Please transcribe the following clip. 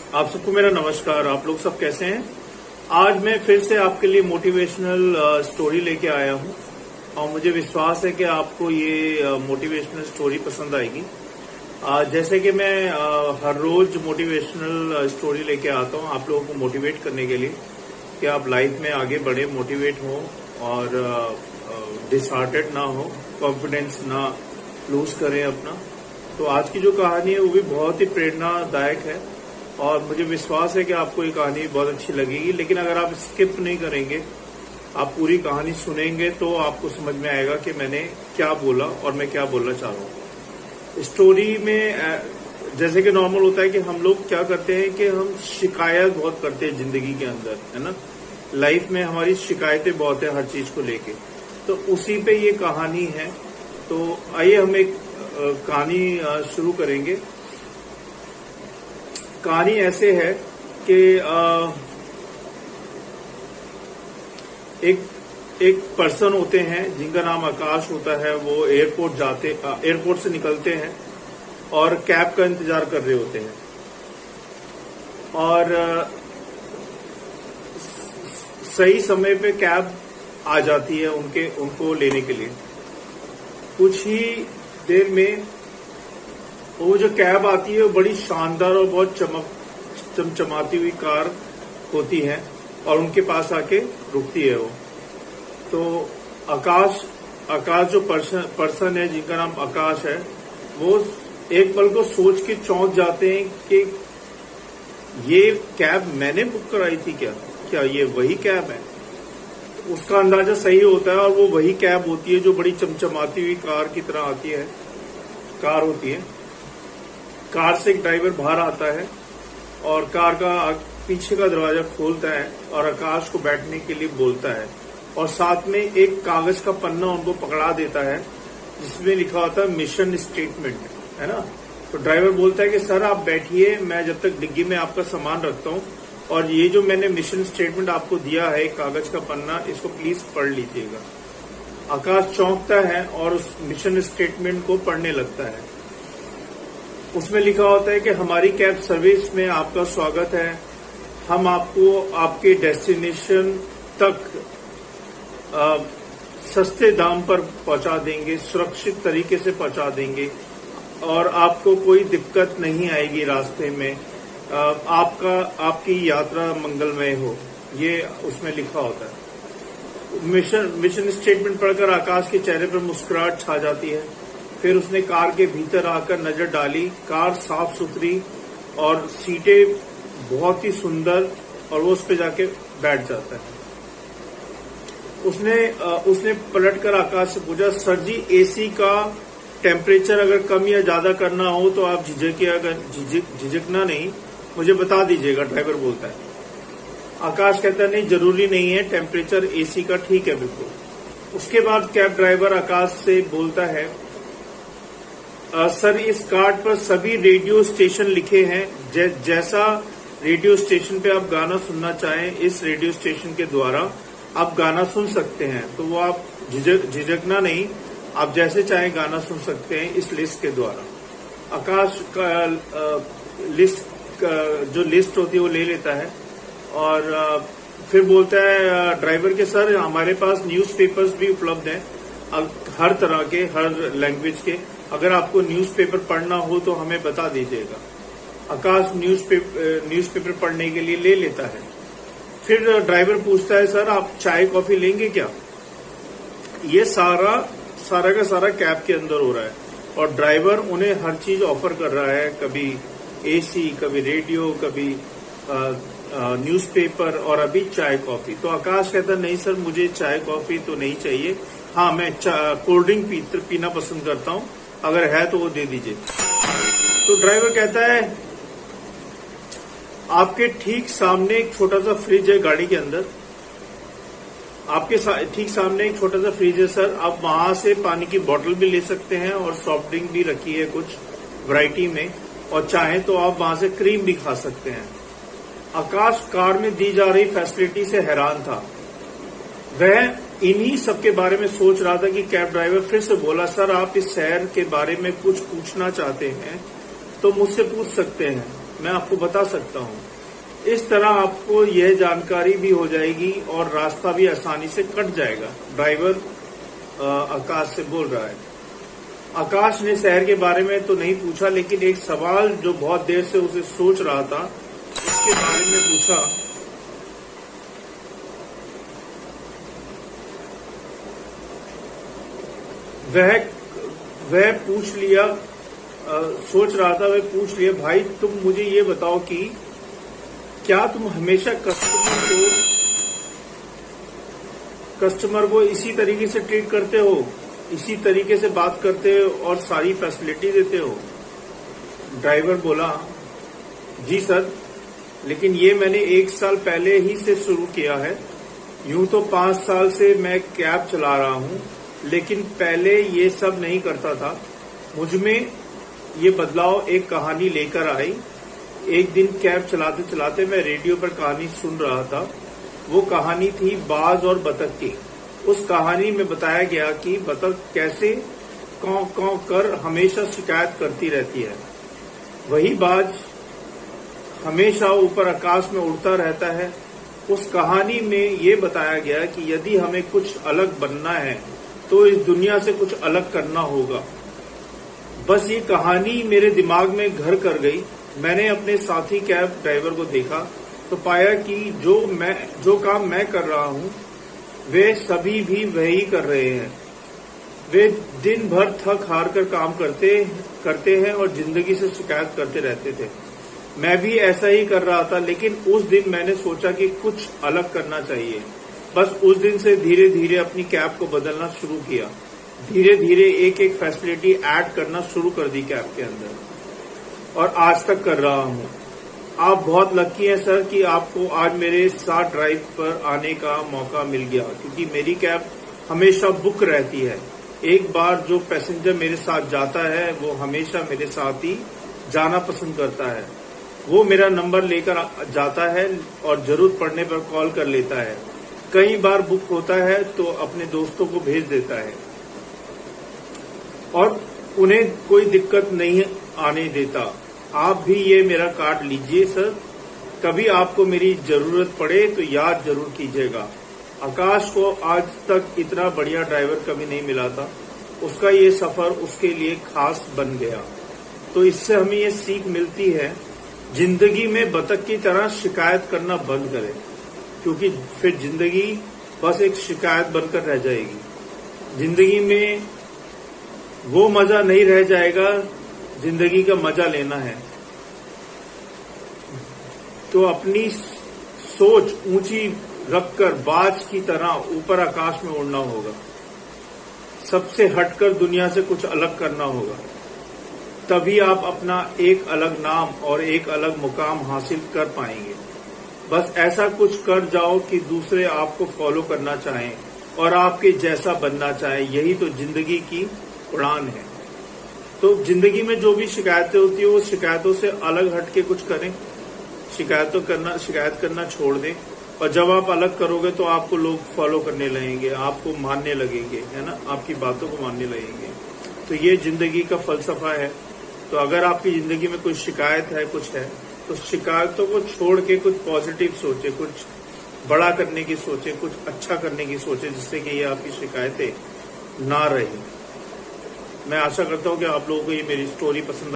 आप सबको मेरा नमस्कार। आप लोग सब कैसे हैं? आज मैं फिर से आपके लिए मोटिवेशनल स्टोरी लेके आया हूं और मुझे विश्वास है कि आपको ये मोटिवेशनल स्टोरी पसंद आएगी। जैसे कि मैं हर रोज मोटिवेशनल स्टोरी लेके आता हूं आप लोगों को मोटिवेट करने के लिए कि आप लाइफ में आगे बढ़े, मोटिवेट हो और डिसहार्टेड ना हो, कॉन्फिडेंस ना लूज करें अपना। तो आज की जो कहानी है वो भी बहुत ही प्रेरणादायक है और मुझे विश्वास है कि आपको ये कहानी बहुत अच्छी लगेगी। लेकिन अगर आप स्किप नहीं करेंगे, आप पूरी कहानी सुनेंगे तो आपको समझ में आएगा कि मैंने क्या बोला और मैं क्या बोलना चाह रहा हूँ। स्टोरी में जैसे कि नॉर्मल होता है कि हम लोग क्या करते हैं कि हम शिकायत बहुत करते हैं जिंदगी के अंदर, है ना। लाइफ में हमारी शिकायतें बहुत है हर चीज को लेके, तो उसी पे ये कहानी है। तो आइए हम एक कहानी शुरू करेंगे। कहानी ऐसे है कि एक पर्सन होते हैं जिनका नाम आकाश होता है। वो एयरपोर्ट से निकलते हैं और कैब का इंतजार कर रहे होते हैं और सही समय पे कैब आ जाती है उनको लेने के लिए। कुछ ही देर में वो जो कैब आती है वो बड़ी शानदार और बहुत चमचमाती हुई कार होती है और उनके पास आके रुकती है वो। तो आकाश जो पर्सन है जिनका नाम आकाश है, वो एक पल को सोच के चौंक जाते हैं कि ये कैब मैंने बुक कराई थी क्या ये वही कैब है? उसका अंदाजा सही होता है और वो वही कैब होती है जो बड़ी चमचमाती हुई कार की तरह कार होती है। कार से एक ड्राइवर बाहर आता है और कार का पीछे का दरवाजा खोलता है और आकाश को बैठने के लिए बोलता है और साथ में एक कागज का पन्ना उनको पकड़ा देता है जिसमें लिखा होता है मिशन स्टेटमेंट, है ना। तो ड्राइवर बोलता है कि सर आप बैठिए, मैं जब तक डिग्गी में आपका सामान रखता हूँ और ये जो मैंने मिशन स्टेटमेंट आपको दिया है, कागज का पन्ना, इसको प्लीज पढ़ लीजिएगा। आकाश चौंकता है और उस मिशन स्टेटमेंट को पढ़ने लगता है। उसमें लिखा होता है कि हमारी कैब सर्विस में आपका स्वागत है। हम आपको आपके डेस्टिनेशन तक सस्ते दाम पर पहुंचा देंगे, सुरक्षित तरीके से पहुंचा देंगे और आपको कोई दिक्कत नहीं आएगी रास्ते में। आपकी यात्रा मंगलमय हो, ये उसमें लिखा होता है। मिशन स्टेटमेंट पढ़कर आकाश के चेहरे पर मुस्कुराहट छा जाती है। फिर उसने कार के भीतर आकर नजर डाली। कार साफ सुथरी और सीटें बहुत ही सुंदर और वो उस पे जाके बैठ जाता है। उसने पलटकर आकाश से पूछा, सर जी एसी का टेम्परेचर अगर कम या ज्यादा करना हो तो आप झिझकना नहीं, मुझे बता दीजिएगा, ड्राइवर बोलता है। आकाश कहता है नहीं जरूरी नहीं है, टेम्परेचर एसी का ठीक है बिल्कुल। उसके बाद कैब ड्राइवर आकाश से बोलता है, सर इस कार्ड पर सभी रेडियो स्टेशन लिखे हैं, जैसा रेडियो स्टेशन पे आप गाना सुनना चाहें इस रेडियो स्टेशन के द्वारा आप गाना सुन सकते हैं। तो वो आप झिझकना नहीं, आप जैसे चाहें गाना सुन सकते हैं इस लिस्ट के द्वारा। आकाश का जो लिस्ट होती है वो ले लेता है और फिर बोलता है ड्राइवर के, सर हमारे पास न्यूज़पेपर्स भी उपलब्ध हैं हर तरह के, हर लैंग्वेज के। अगर आपको न्यूज़पेपर पढ़ना हो तो हमें बता दीजिएगा। आकाश न्यूज़पेपर पढ़ने के लिए ले लेता है। फिर ड्राइवर पूछता है, सर आप चाय कॉफी लेंगे क्या? ये सारा का सारा कैब के अंदर हो रहा है और ड्राइवर उन्हें हर चीज ऑफर कर रहा है, कभी एसी, कभी रेडियो, कभी न्यूज़पेपर और अभी चाय कॉफी। तो आकाश कहता नहीं सर मुझे चाय कॉफी तो नहीं चाहिए, हाँ मैं कोल्ड ड्रिंक पीना पसंद करता हूँ, अगर है तो वो दे दीजिए। तो ड्राइवर कहता है आपके ठीक सामने एक छोटा सा फ्रिज है गाड़ी के अंदर, आपके ठीक सामने एक छोटा सा फ्रिज है सर, आप वहां से पानी की बोतल भी ले सकते हैं और सॉफ्ट ड्रिंक भी रखी है कुछ वैरायटी में, और चाहें तो आप वहां से क्रीम भी खा सकते हैं। आकाश कार में दी जा रही फैसिलिटी से हैरान था। वह इन्हीं सब के बारे में सोच रहा था कि कैब ड्राइवर फिर से बोला, सर आप इस शहर के बारे में कुछ पूछना चाहते हैं तो मुझसे पूछ सकते हैं। मैं आपको बता सकता हूँ। इस तरह आपको यह जानकारी भी हो जाएगी और रास्ता भी आसानी से कट जाएगा। ड्राइवर आकाश से बोल रहा है। आकाश ने शहर के बारे में तो नहीं पूछा, लेकिन एक सवाल जो बहुत देर से उसे सोच रहा था उसके बारे में पूछा। वह पूछ लिया, सोच रहा था, वह पूछ लिया, भाई तुम मुझे ये बताओ कि क्या तुम हमेशा कस्टमर को इसी तरीके से ट्रीट करते हो, इसी तरीके से बात करते हो और सारी फैसिलिटी देते हो? ड्राइवर बोला, जी सर, लेकिन ये मैंने 1 साल पहले ही से शुरू किया है। यूं तो 5 साल से मैं कैब चला रहा हूं, लेकिन पहले ये सब नहीं करता था। मुझमें ये बदलाव एक कहानी लेकर आई। एक दिन कैब चलाते चलाते मैं रेडियो पर कहानी सुन रहा था। वो कहानी थी बाज और बतख की। उस कहानी में बताया गया कि बतख कैसे कौ कौ कर हमेशा शिकायत करती रहती है, वही बाज हमेशा ऊपर आकाश में उड़ता रहता है। उस कहानी में ये बताया गया कि यदि हमें कुछ अलग बनना है तो इस दुनिया से कुछ अलग करना होगा। बस ये कहानी मेरे दिमाग में घर कर गई। मैंने अपने साथी कैब ड्राइवर को देखा तो पाया कि जो काम मैं कर रहा हूं वे सभी भी वही कर रहे हैं। वे दिन भर थक हार कर काम करते हैं और जिंदगी से शिकायत करते रहते थे। मैं भी ऐसा ही कर रहा था, लेकिन उस दिन मैंने सोचा कि कुछ अलग करना चाहिए। बस उस दिन से धीरे धीरे अपनी कैब को बदलना शुरू किया। धीरे धीरे एक एक फैसिलिटी ऐड करना शुरू कर दी कैब के अंदर और आज तक कर रहा हूं। आप बहुत लकी हैं सर कि आपको आज मेरे साथ ड्राइव पर आने का मौका मिल गया, क्योंकि मेरी कैब हमेशा बुक रहती है। एक बार जो पैसेंजर मेरे साथ जाता है वो हमेशा मेरे साथ ही जाना पसंद करता है। वो मेरा नंबर लेकर जाता है और जरूरत पड़ने पर कॉल कर लेता है। कई बार बुक होता है तो अपने दोस्तों को भेज देता है और उन्हें कोई दिक्कत नहीं आने देता। आप भी ये मेरा कार्ड लीजिए सर, कभी आपको मेरी जरूरत पड़े तो याद जरूर कीजिएगा। आकाश को आज तक इतना बढ़िया ड्राइवर कभी नहीं मिला था। उसका ये सफर उसके लिए खास बन गया। तो इससे हमें ये सीख मिलती है, जिंदगी में बतख की तरह शिकायत करना बंद करें, क्योंकि फिर जिंदगी बस एक शिकायत बनकर रह जाएगी। जिंदगी में वो मजा नहीं रह जाएगा, जिंदगी का मजा लेना है तो अपनी सोच ऊंची रखकर बाज की तरह ऊपर आकाश में उड़ना होगा। सबसे हटकर दुनिया से कुछ अलग करना होगा, तभी आप अपना एक अलग नाम और एक अलग मुकाम हासिल कर पाएंगे। बस ऐसा कुछ कर जाओ कि दूसरे आपको फॉलो करना चाहें और आपके जैसा बनना चाहें। यही तो जिंदगी की उड़ान है। तो जिंदगी में जो भी शिकायतें होती है वो शिकायतों से अलग हटके कुछ करें। शिकायत करना छोड़ दें, और जब आप अलग करोगे तो आपको लोग फॉलो करने लगेंगे, आपको मानने लगेंगे, है ना, आपकी बातों को मानने लगेंगे। तो ये जिंदगी का फलसफा है। तो अगर आपकी जिंदगी में कोई शिकायत है, कुछ है, तो शिकायतों को छोड़ के कुछ पॉजिटिव सोचे, कुछ बड़ा करने की सोचे, कुछ अच्छा करने की सोचे, जिससे कि ये आपकी शिकायतें ना रही। मैं आशा करता हूं कि आप लोगों को ये मेरी स्टोरी पसंद